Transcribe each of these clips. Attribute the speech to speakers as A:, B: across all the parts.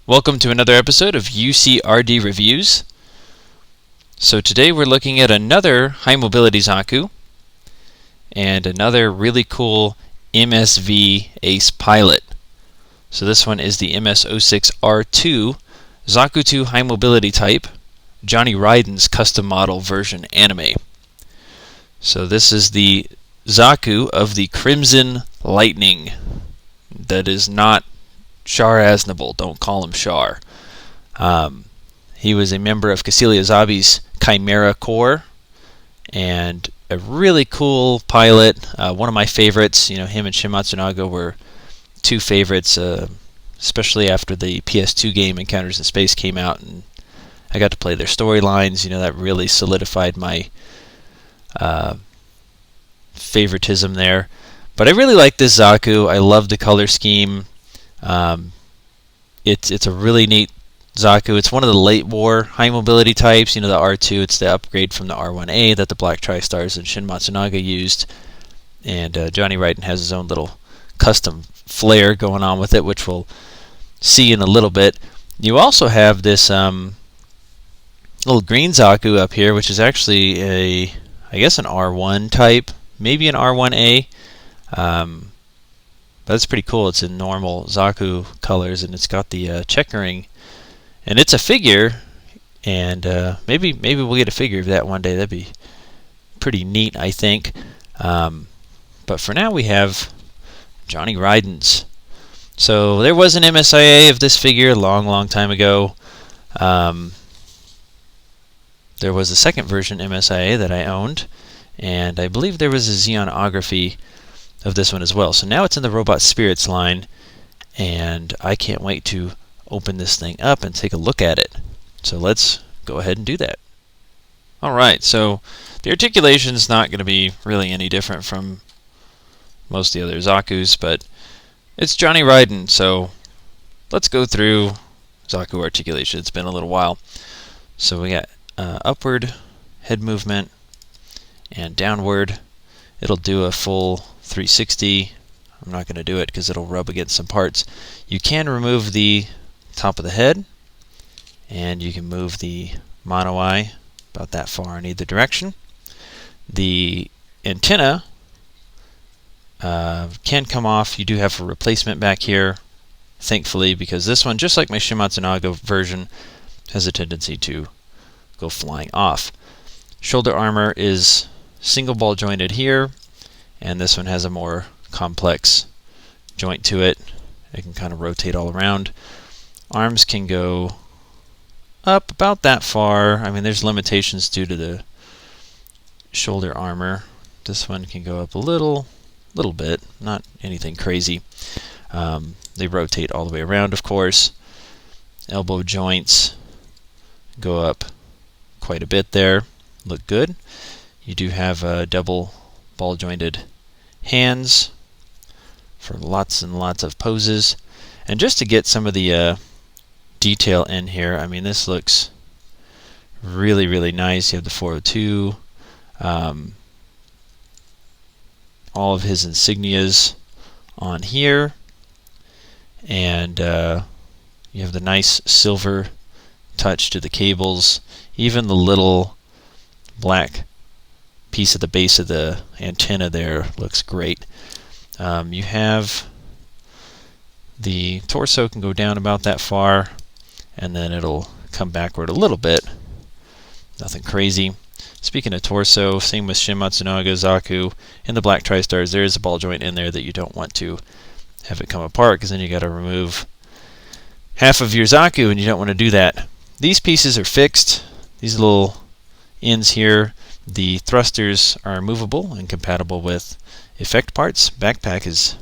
A: Welcome to another episode of UCRD Reviews. So today we're looking at another High Mobility Zaku and another really cool MSV Ace pilot. So this one is the MS-06R-2 Zaku 2 High Mobility type, Johnny Ridden's custom model version anime. So this is the Zaku of the Crimson Lightning. That is not Char Aznable, don't call him Char. He was a member of Cassilia Zabi's Chimera Corps, and a really cool pilot. One of my favorites. You know, him and Shin Matsunaga were two favorites, especially after the PS2 game Encounters in Space came out, and I got to play their storylines. You know, that really solidified my favoritism there. But I really like this Zaku. I love the color scheme. It's a really neat Zaku. It's one of the late war high mobility types. You know, the R2, it's the upgrade from the R1A that the Black Tri-Stars and Shin Matsunaga used. And Johnny Ridden has his own little custom flair going on with it, which we'll see in a little bit. You also have this little green Zaku up here, which is actually I guess an R1 type, maybe an R1A. That's pretty cool. It's in normal Zaku colors, and it's got the checkering, and it's a figure. And maybe we'll get a figure of that one day. That'd be pretty neat, I think. But for now, we have Johnny Ridden's. So there was an MSIA of this figure a long time ago. There was a second version MSIA that I owned, and I believe there was a Xeonography of this one as well. So now it's in the Robot Spirits line, and I can't wait to open this thing up and take a look at it. So let's go ahead and do that. Alright, so the articulation is not going to be really any different from most of the other Zakus, but it's Johnny Ridden, so let's go through Zaku articulation. It's been a little while. So we got upward head movement and downward. It'll do a full 360. I'm not going to do it because it'll rub against some parts. You can remove the top of the head, and you can move the mono eye about that far in either direction. The antenna can come off. You do have a replacement back here, thankfully, because this one, just like my Shin Matsunaga version, has a tendency to go flying off. Shoulder armor is single ball jointed here, and this one has a more complex joint to it. It can kind of rotate all around. Arms can go up about that far. I mean, there's limitations due to the shoulder armor. This one can go up a little bit, not anything crazy. They rotate all the way around, of course. Elbow joints go up quite a bit there. Look good. You do have double ball jointed hands for lots and lots of poses. And just to get some of the detail in here, I mean, this looks really nice. You have the 402, all of his insignias on here, and you have the nice silver touch to the cables. Even the little black piece at the base of the antenna there looks great. You have the torso can go down about that far, and then it'll come backward a little bit. Nothing crazy. Speaking of torso, same with Shin Matsunaga Zaku. In the Black Tri-Stars, there is a ball joint in there that you don't want to have it come apart, because then you got to remove half of your Zaku, and you don't want to do that. These pieces are fixed. These little ends here, the thrusters are movable and compatible with effect parts. Backpack is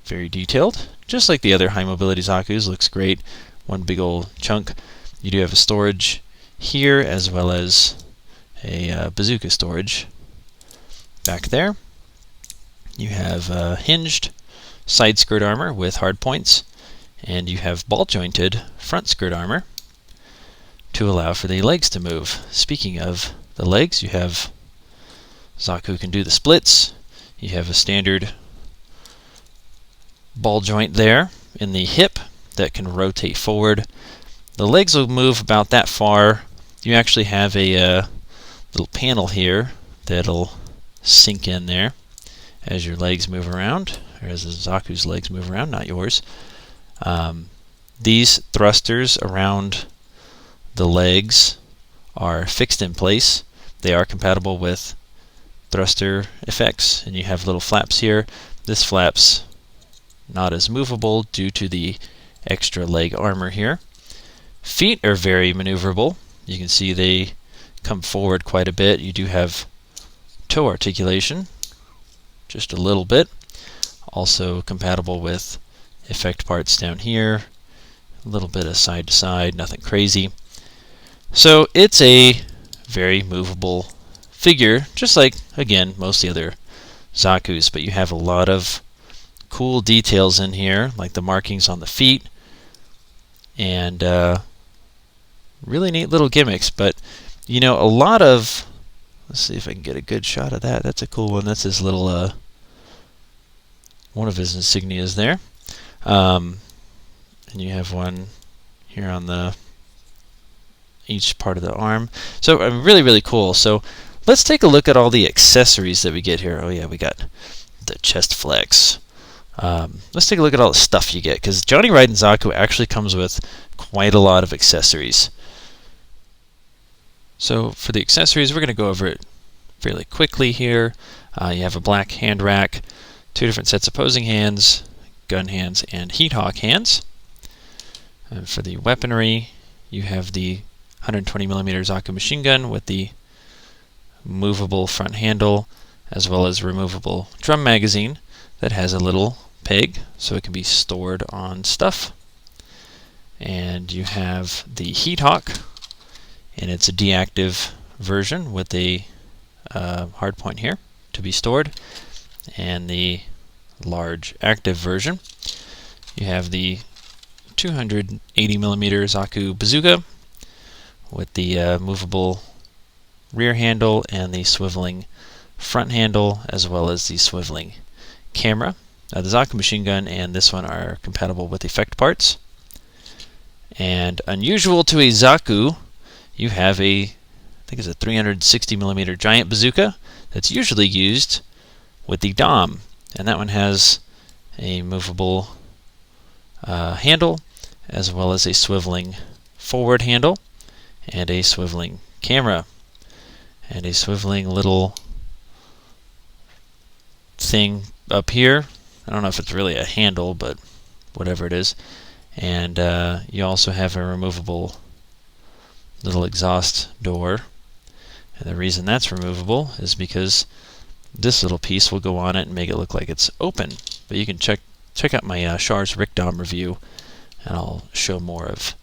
A: very detailed, just like the other high mobility Zakus. Looks great. One big old chunk. You do have a storage here, as well as a bazooka storage back there. You have hinged side skirt armor with hard points, and you have ball jointed front skirt armor to allow for the legs to move. Speaking of the legs, you have Zaku can do the splits. You have a standard ball joint there in the hip, that can rotate forward. The legs will move about that far. You actually have a little panel here that'll sink in there as your legs move around, or as the Zaku's legs move around, not yours. These thrusters around the legs are fixed in place. They are compatible with thruster effects, and you have little flaps here. This flap's not as movable due to the extra leg armor here. Feet are very maneuverable. You can see they come forward quite a bit. You do have toe articulation, just a little bit. Also compatible with effect parts down here. A little bit of side to side, nothing crazy. So it's a very movable figure, just like, again, most of the other Zakus, but you have a lot of cool details in here, like the markings on the feet, and really neat little gimmicks. But you know, a lot of, let's see if I can get a good shot of that. That's a cool one. That's his little one of his insignias there, and you have one here on the each part of the arm. So really, really cool. So let's take a look at all the accessories that we get here. Oh yeah, we got the chest flex. Let's take a look at all the stuff you get, because Johnny Ridden Zaku actually comes with quite a lot of accessories. So for the accessories, we're going to go over it fairly quickly here. You have a black hand rack, 2 different sets of posing hands, gun hands, and heat hawk hands. And for the weaponry, you have the 120mm Zaku machine gun with the movable front handle, as well as removable drum magazine that has a little peg so it can be stored on stuff. And you have the heat hawk, and it's a deactive version with a hard point here to be stored, and the large active version. You have the 280mm Zaku Bazooka with the movable rear handle and the swiveling front handle, as well as the swiveling camera. The Zaku machine gun and this one are compatible with effect parts. And unusual to a Zaku, you have I think it's a 360mm Giant Bazooka that's usually used with the Dom, and that one has a movable handle, as well as a swiveling forward handle, and a swiveling camera, and a swiveling little thing up here. I don't know if it's really a handle, but whatever it is. And you also have a removable little exhaust door, and the reason that's removable is because this little piece will go on it and make it look like it's open. But you can check out my Char's Rick Dom review, and I'll show more of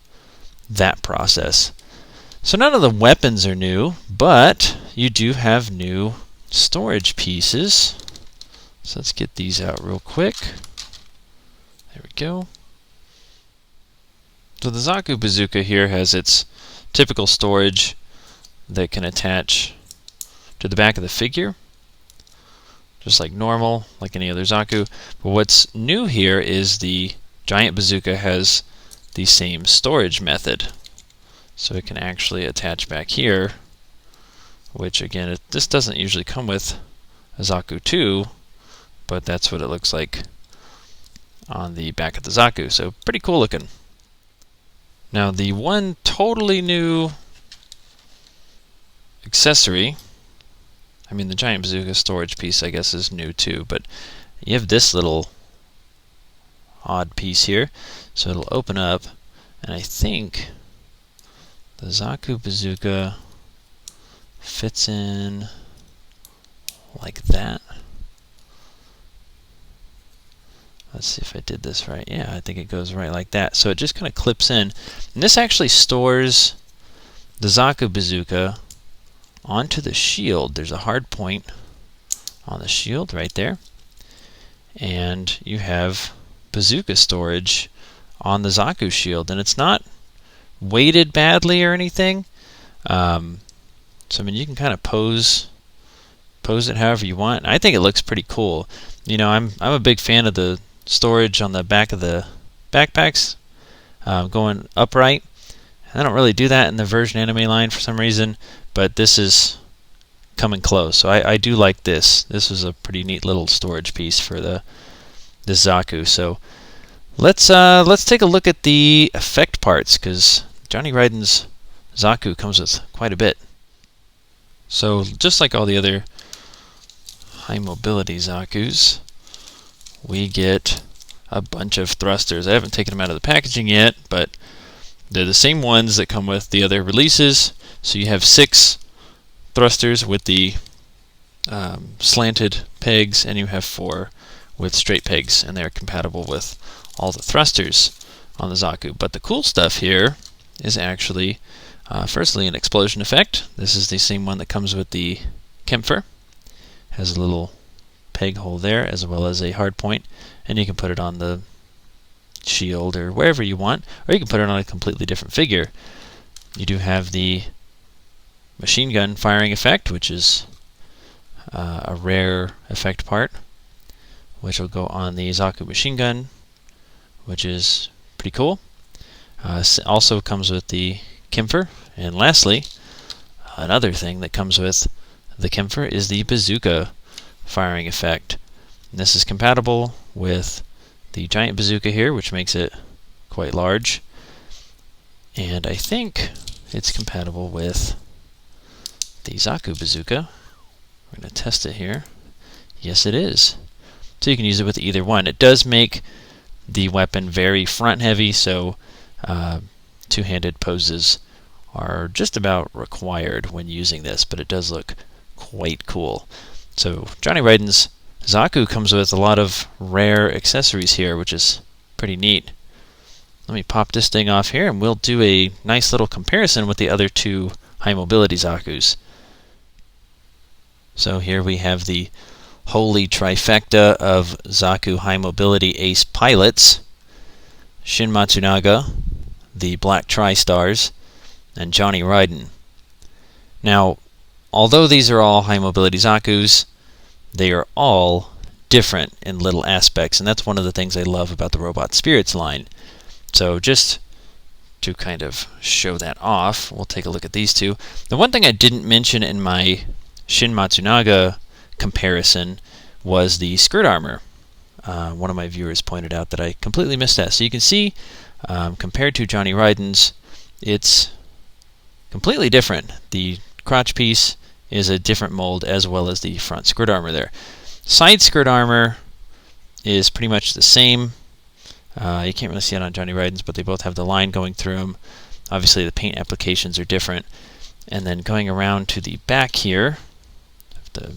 A: that process. So none of the weapons are new, but you do have new storage pieces. So let's get these out real quick. There we go. So the Zaku Bazooka here has its typical storage that can attach to the back of the figure, just like normal, like any other Zaku. But what's new here is the Giant Bazooka has the same storage method. So it can actually attach back here, which again, this doesn't usually come with a Zaku 2, but that's what it looks like on the back of the Zaku. So pretty cool looking. Now the one totally new accessory, I mean the Giant Bazooka storage piece I guess is new too, but you have this little odd piece here. So it'll open up, and I think the Zaku Bazooka fits in like that. Let's see if I did this right. Yeah, I think it goes right like that. So it just kind of clips in. And this actually stores the Zaku Bazooka onto the shield. There's a hard point on the shield right there. And you have bazooka storage on the Zaku shield. And it's not weighted badly or anything. So I mean, you can kind of pose it however you want. I think it looks pretty cool. You know, I'm a big fan of the storage on the back of the backpacks. going upright. I don't really do that in the version anime line for some reason, but this is coming close. So I do like this. This was a pretty neat little storage piece for this Zaku. So let's take a look at the effect parts, because Johnny Ridden's Zaku comes with quite a bit. So just like all the other High Mobility Zakus, we get a bunch of thrusters. I haven't taken them out of the packaging yet, but they're the same ones that come with the other releases. So you have 6 thrusters with the slanted pegs, and you have 4 with straight pegs, and they're compatible with all the thrusters on the Zaku. But the cool stuff here is actually, firstly, an explosion effect. This is the same one that comes with the Kämpfer. Has a little peg hole there, as well as a hard point, and you can put it on the shield or wherever you want, or you can put it on a completely different figure. You do have the machine gun firing effect, which is a rare effect part, which will go on the Zaku machine gun, which is pretty cool. Also comes with the Kämpfer. And lastly, another thing that comes with the Kämpfer is the bazooka firing effect. And this is compatible with the Giant Bazooka here, which makes it quite large. And I think it's compatible with the Zaku Bazooka. We're going to test it here. Yes, it is. So you can use it with either one. It does make the weapon very front heavy, so two-handed poses are just about required when using this, but it does look quite cool. So Johnny Ridden's Zaku comes with a lot of rare accessories here, which is pretty neat. Let me pop this thing off here, and we'll do a nice little comparison with the other 2 High Mobility Zakus. So here we have the holy trifecta of Zaku High Mobility Ace pilots: Shin Matsunaga, the Black Tri-Stars, and Johnny Ridden. Now, although these are all High Mobility Zakus, they are all different in little aspects, and that's one of the things I love about the Robot Spirits line. So just to kind of show that off, we'll take a look at these 2. The one thing I didn't mention in my Shin Matsunaga comparison was the skirt armor. One of my viewers pointed out that I completely missed that. So you can see, compared to Johnny Ridden's, it's completely different. The crotch piece is a different mold, as well as the front skirt armor there. Side skirt armor is pretty much the same. You can't really see it on Johnny Ridden's, but they both have the line going through them. Obviously the paint applications are different. And then going around to the back here, I have to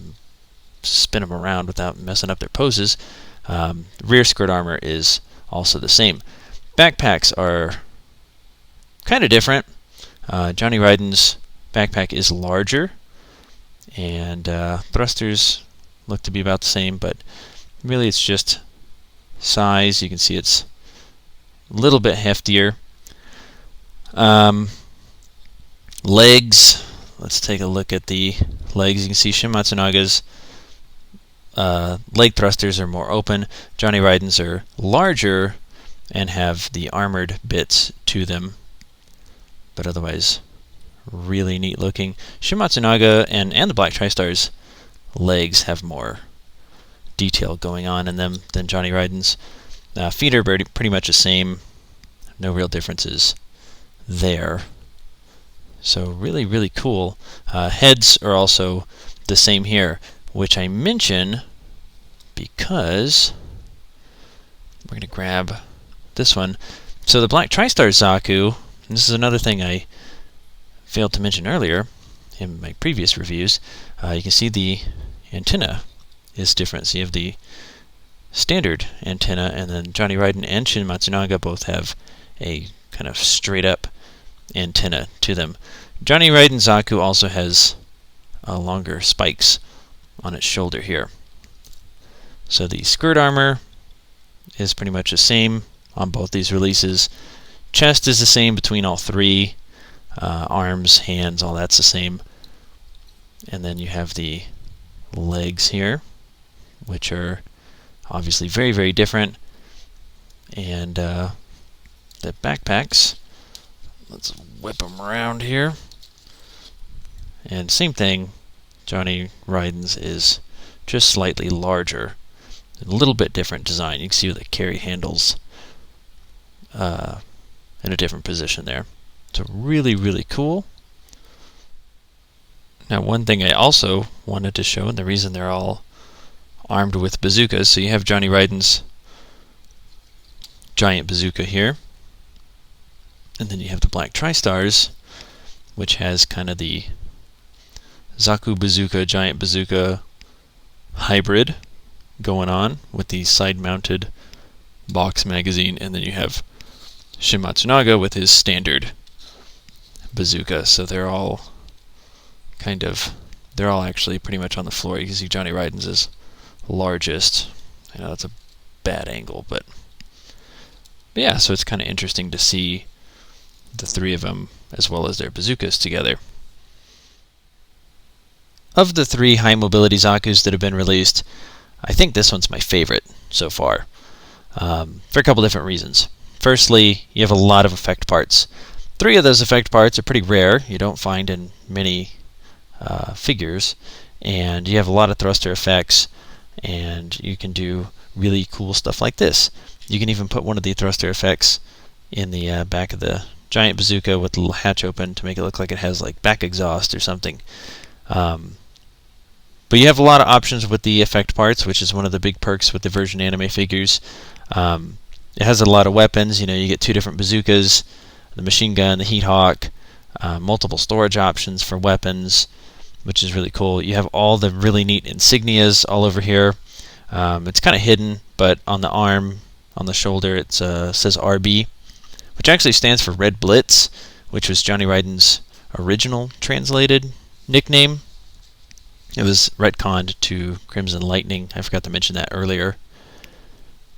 A: spin them around without messing up their poses. Rear skirt armor is also the same. Backpacks are kind of different. Johnny Ridden's backpack is larger, and thrusters look to be about the same, but really it's just size. You can see it's a little bit heftier. Legs, let's take a look at the legs. You can see Shin Matsunaga's leg thrusters are more open. Johnny Ridden's are larger and have the armored bits to them, but otherwise really neat looking. Shin Matsunaga and the Black Tri-Stars legs have more detail going on in them than Johnny Ridden's. Feet are pretty much the same. No real differences there. So really, really cool. Heads are also the same here, which I mention because we're going to grab this one. So the Black Tri-Star Zaku, and this is another thing I failed to mention earlier in my previous reviews, you can see the antenna is different. So you have the standard antenna, and then Johnny Ridden and Shin Matsunaga both have a kind of straight up antenna to them. Johnny Ridden Zaku also has longer spikes on its shoulder here. So the skirt armor is pretty much the same on both these releases. Chest is the same between all 3. Arms, hands, all that's the same. And then you have the legs here, which are obviously very, very different. And the backpacks. Let's whip them around here. And same thing, Johnny Ridden's is just slightly larger. A little bit different design. You can see the carry handles in a different position there. So really, really cool. Now, one thing I also wanted to show, and the reason they're all armed with bazookas, so you have Johnny Ridden's Giant Bazooka here, and then you have the Black Tri-Stars, which has kind of the Zaku Bazooka, Giant Bazooka hybrid going on with the side-mounted box magazine, and then you have Shin Matsunaga with his standard bazooka. So they're all actually pretty much on the floor. You can see Johnny Ridden's is largest. I know that's a bad angle, but yeah, so it's kind of interesting to see the three of them as well as their bazookas together. Of the three High Mobility Zakus that have been released, I think this one's my favorite so far, for a couple different reasons. Firstly, you have a lot of effect parts. 3 of those effect parts are pretty rare. You don't find in many figures, and you have a lot of thruster effects, and you can do really cool stuff like this. You can even put one of the thruster effects in the back of the Giant Bazooka with the little hatch open to make it look like it has like back exhaust or something. But you have a lot of options with the effect parts, which is one of the big perks with the version anime figures. It has a lot of weapons. You know, you get 2 different bazookas, the machine gun, the heat hawk, multiple storage options for weapons, which is really cool. You have all the really neat insignias all over here. It's kind of hidden, but on the arm, on the shoulder, it says RB, which actually stands for Red Blitz, which was Johnny Ridden's original translated nickname. It was retconned to Crimson Lightning. I forgot to mention that earlier.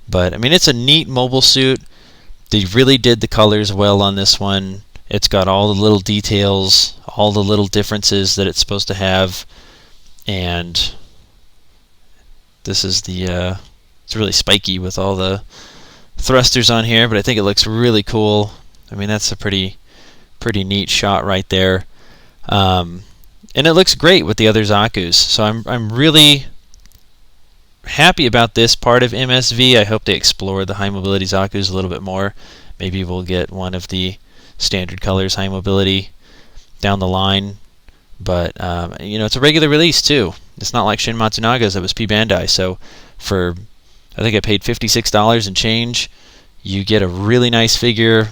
A: But, I mean, it's a neat mobile suit. They really did the colors well on this one. It's got all the little details, all the little differences that it's supposed to have. And this is the, it's really spiky with all the thrusters on here, but I think it looks really cool. I mean, that's a pretty neat shot right there. And it looks great with the other Zakus. So I'm really happy about this part of MSV. I hope they explore the High Mobility Zakus a little bit more. Maybe we'll get one of the standard colors High Mobility down the line. But you know, it's a regular release too. It's not like Shin Matsunaga's that was P Bandai. So for, I think I paid $56 and change, you get a really nice figure,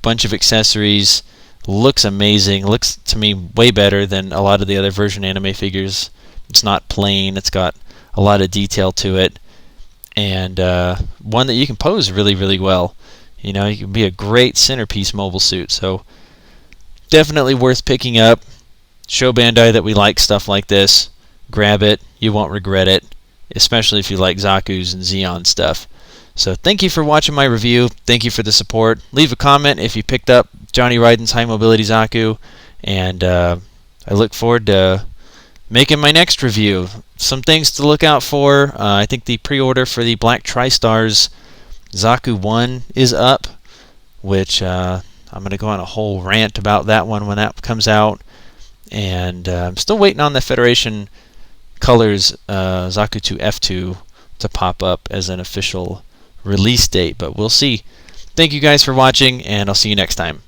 A: bunch of accessories. Looks amazing. Looks to me way better than a lot of the other version anime figures. It's not plain. It's got a lot of detail to it, and one that you can pose really, really well. You know, you can be a great centerpiece mobile suit. So definitely worth picking up. Show Bandai that we like stuff like this. Grab it. You won't regret it, especially if you like Zaku's and Zeon stuff. So thank you for watching my review. Thank you for the support. Leave a comment if you picked up Johnny Ridden's High Mobility Zaku, and I look forward to making my next review. Some things to look out for. I think the pre-order for the Black Tri-Stars Zaku 1 is up, which I'm going to go on a whole rant about that one when that comes out. And I'm still waiting on the Federation Colors Zaku 2 F2 to pop up as an official release date, but we'll see. Thank you guys for watching, and I'll see you next time.